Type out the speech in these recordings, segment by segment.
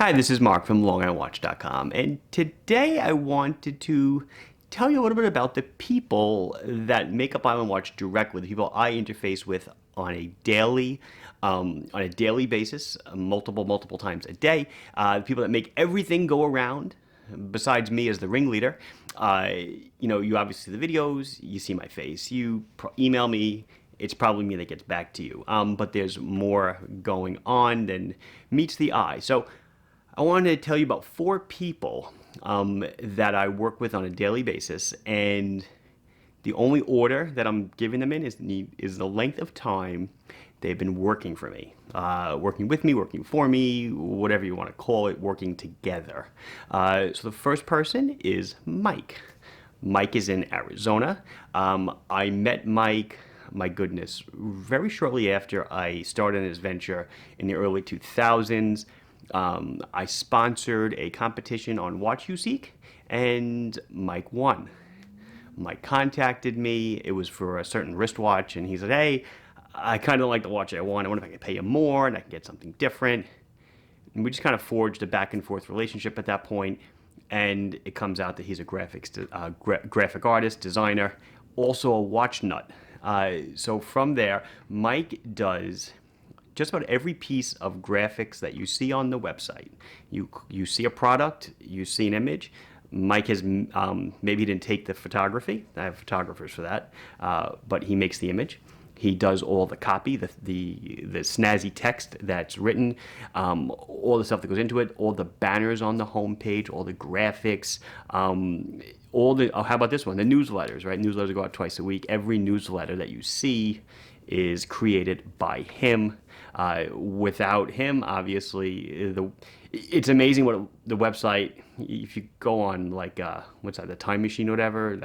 Hi, this is Mark from LongIslandWatch.com, and today I wanted to tell you a little bit about the people that make up Island Watch directly, the people I interface with on a daily basis, multiple times a day. The people that make everything go around, besides me as the ringleader. You obviously see the videos, you see my face, you email me. It's probably me that gets back to you. But there's more going on than meets the eye. So I wanted to tell you about four people that I work with on a daily basis, and the only order that I'm giving them in is the length of time they've been working for me, working with me, working for me, whatever you want to call it, working together. So the first person is Mike. Mike is in Arizona. I met Mike, my goodness, very shortly after I started this venture in the early 2000s. I sponsored a competition on Watch You Seek, and Mike won. Mike contacted me. It was for a certain wristwatch, and he said, "Hey, I kind of like the watch I want. I wonder if I could pay you more and I can get something different." And we just kind of forged a back and forth relationship at that point. And it comes out that he's a graphic artist, designer, also a watch nut. So from there, Mike does just about every piece of graphics that you see on the website. You see a product, you see an image. Mike has maybe he didn't take the photography. I have photographers for that, but he makes the image. He does all the copy, the snazzy text that's written, all the stuff that goes into it, all the banners on the homepage, all the graphics, how about this one? The newsletters, right? Newsletters go out twice a week. Every newsletter that you see is created by him. Without him, obviously, it's amazing what the website. If you go on what's that, the Time Machine or whatever,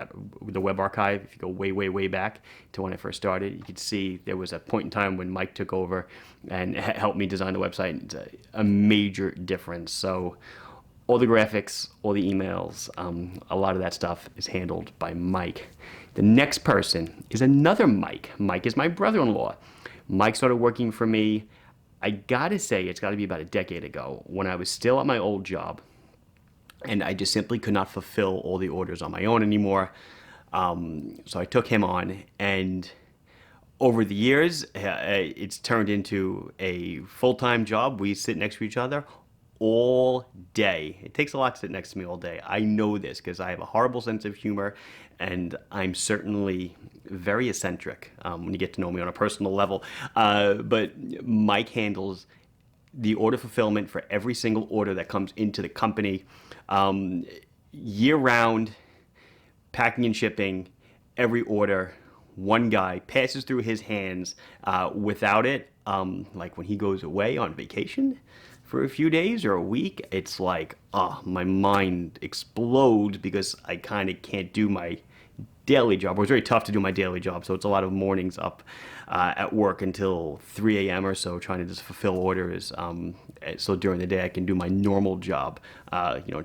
the web archive. If you go way back to when I first started, you could see there was a point in time when Mike took over and helped me design the website. It's a major difference. So all the graphics, all the emails, a lot of that stuff is handled by Mike. The next person is another Mike. Mike is my brother-in-law. Mike started working for me, I gotta say, it's gotta be about a decade ago, when I was still at my old job, and I just simply could not fulfill all the orders on my own anymore. So I took him on, and over the years, it's turned into a full-time job. We sit next to each other all day. It takes a lot to sit next to me all day. I know this because I have a horrible sense of humor, and I'm certainly very eccentric when you get to know me on a personal level. But Mike handles the order fulfillment for every single order that comes into the company, year round, packing and shipping, every order. One guy passes through his hands. Without it, like when he goes away on vacation for a few days or a week, it's like, my mind explodes because I kind of can't do my daily job. It was very tough to do my daily job, so it's a lot of mornings up at work until 3 a.m. or so trying to just fulfill orders. So during the day I can do my normal job,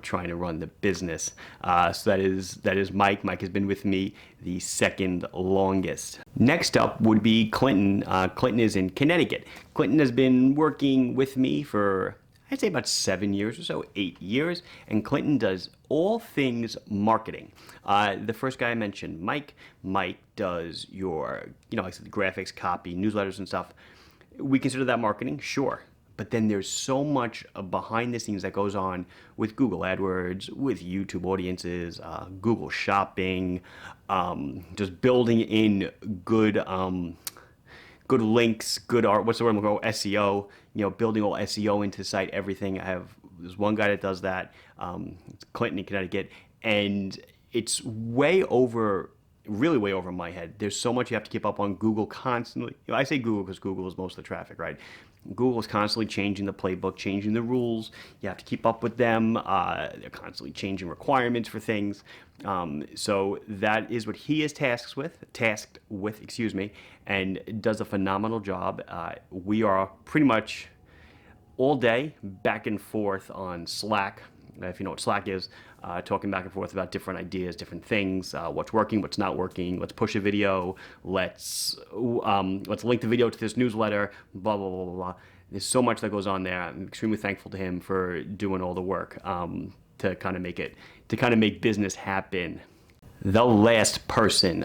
trying to run the business. So that is Mike. Mike has been with me the second longest. Next up would be Clinton. Clinton is in Connecticut. Clinton has been working with me for, I'd say, about 7 years or so, 8 years, and Clinton does all things marketing. The first guy I mentioned, Mike does your, like I said, the graphics, copy, newsletters and stuff. We consider that marketing, sure. But then there's so much behind the scenes that goes on with Google AdWords, with YouTube audiences, Google Shopping, just building in good links, good art. What's the word I'm going to go? SEO. Building all SEO into the site, everything. There's one guy that does that. It's Clinton in Connecticut, and it's really way over my head. There's so much you have to keep up on Google constantly. I say Google because Google is most of the traffic, right? Google is constantly changing the playbook, changing the rules. You have to keep up with them. They're constantly changing requirements for things. So that is what he is tasked with, and does a phenomenal job. We are pretty much all day back and forth on Slack. If you know what Slack is, talking back and forth about different ideas, different things, what's working, what's not working. Let's push a video. Let's link the video to this newsletter. Blah blah blah blah blah. there's so much that goes on there. I'm extremely thankful to him for doing all the work to kind of make business happen. The last person,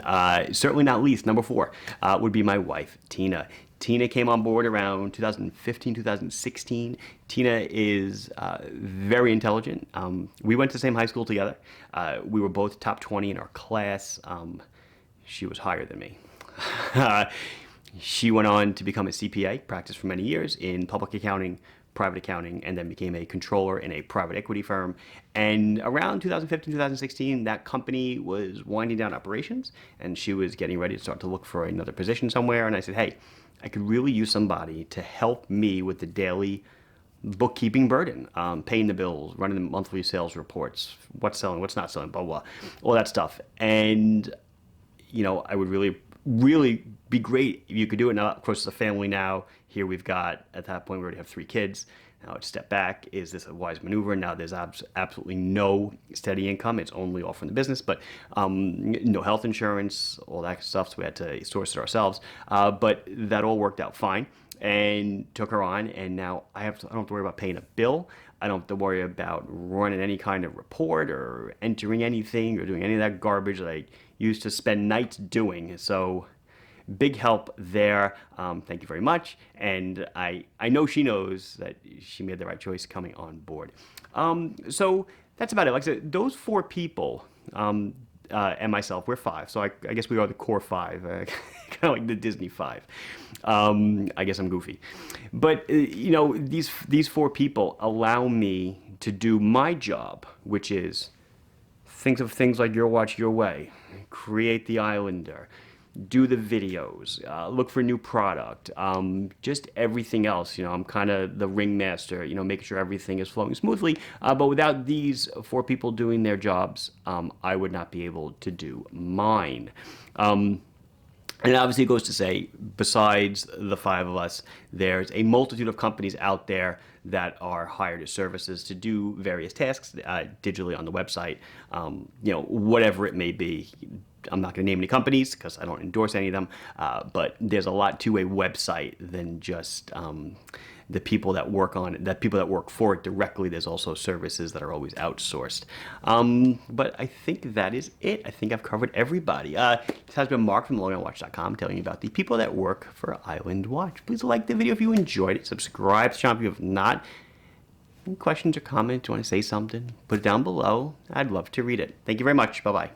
certainly not least, number 4, would be my wife, Tina. Tina came on board around 2015, 2016. Tina is very intelligent. We went to the same high school together. We were both top 20 in our class. She was higher than me. She went on to become a CPA, practiced for many years in public accounting, private accounting, and then became a controller in a private equity firm. And around 2015, 2016, that company was winding down operations, and she was getting ready to start to look for another position somewhere. And I said, hey, I could really use somebody to help me with the daily bookkeeping burden, paying the bills, running the monthly sales reports, what's selling, what's not selling, blah, blah, all that stuff. And I would really be great if you could do it. Now, of course, it's a family now. Here we've got, at that point, we already have 3 kids. Now it's step back. Is this a wise maneuver? Now there's absolutely no steady income. It's only all from the business, but no health insurance, all that stuff. So we had to source it ourselves. But that all worked out fine, and took her on. And now I don't have to worry about paying a bill. I don't have to worry about running any kind of report or entering anything or doing any of that garbage that I used to spend nights doing. So big help there. Thank you very much. And I know she knows that she made the right choice coming on board. So that's about it. Like I said, those 4 people and myself, we're 5. So I guess we are the core 5, kind of like the Disney 5. I guess I'm goofy. But, these 4 people allow me to do my job, which is think of things like Your Watch Your Way, create the Islander, do the videos, look for new product, just everything else. I'm kind of the ringmaster, making sure everything is flowing smoothly. But without these 4 people doing their jobs, I would not be able to do mine. And obviously it goes to say, besides the 5 of us, there's a multitude of companies out there that are hired as services to do various tasks digitally on the website, whatever it may be. I'm not going to name any companies because I don't endorse any of them, but there's a lot to a website than just the people that work on it, people that work for it directly. There's also services that are always outsourced. But I think that is it. I think I've covered everybody. This has been Mark from LongOnWatch.com telling you about the people that work for Island Watch. Please like the video if you enjoyed it. Subscribe to the channel if you have not. Any questions or comments? Do you want to say something? Put it down below. I'd love to read it. Thank you very much. Bye-bye.